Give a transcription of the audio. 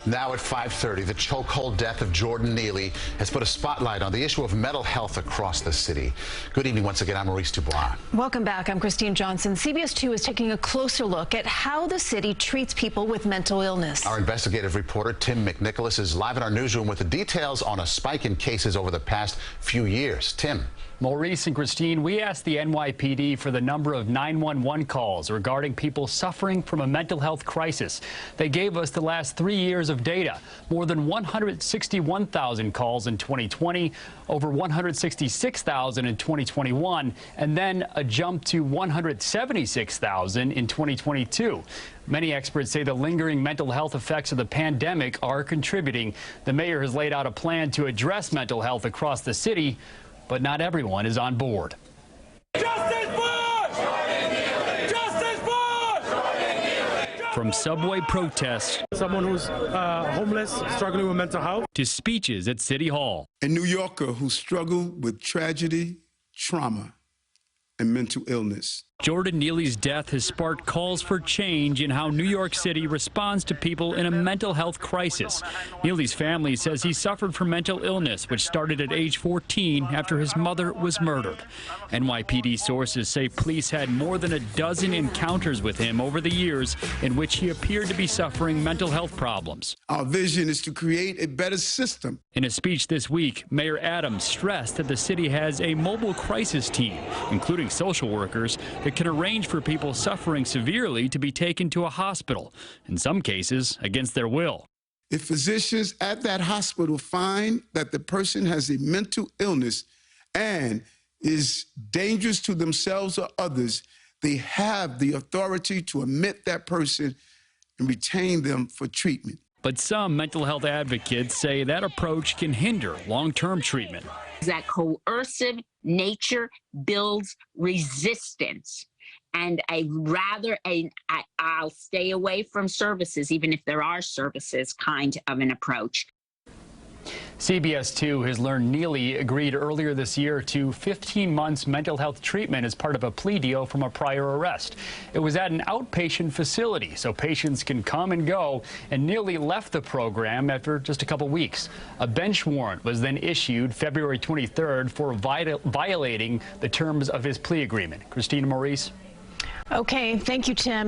Now at 5:30, the chokehold death of Jordan Neely has put a spotlight on the issue of mental health across the city. Good evening once again. I'm Maurice Dubois. Welcome back. I'm Christine Johnson. CBS 2 is taking a closer look at how the city treats people with mental illness. Our investigative reporter, Tim McNicholas, is live in our newsroom with the details on a spike in cases over the past few years. Tim. Maurice and Christine, we asked the NYPD for the number of 911 calls regarding people suffering from a mental health crisis. They gave us the last 3 years of data. More than 161,000 calls in 2020, over 166,000 in 2021, and then a jump to 176,000 in 2022. Many experts say the lingering mental health effects of the pandemic are contributing. The mayor has laid out a plan to address mental health across the city, but not everyone is on board. Justice for Jordan Neely! Justice for Jordan Neely! From subway protests, someone who's homeless, struggling with mental health, to speeches at City Hall. A New Yorker who struggled with tragedy, trauma, and mental illness. Jordan Neely's death has sparked calls for change in how New York City responds to people in a mental health crisis. Neely's family says he suffered from mental illness, which started at age 14 after his mother was murdered. NYPD sources say police had more than a dozen encounters with him over the years in which he appeared to be suffering mental health problems. Our vision is to create a better system. In a speech this week, Mayor Adams stressed that the city has a mobile crisis team, including social workers, that can arrange for people suffering severely to be taken to a hospital, in some cases against their will. If physicians at that hospital find that the person has a mental illness and is dangerous to themselves or others, they have the authority to admit that person and retain them for treatment. But some mental health advocates say that approach can hinder long-term treatment. That coercive nature builds resistance. And I'll stay away from services, even if there are services, kind of an approach. CBS 2 has learned Neely agreed earlier this year to 15 months mental health treatment as part of a plea deal from a prior arrest. It was at an outpatient facility, so patients can come and go, and Neely left the program after just a couple weeks. A bench warrant was then issued February 23rd for violating the terms of his plea agreement. Christina, Maurice. Okay, thank you, Tim.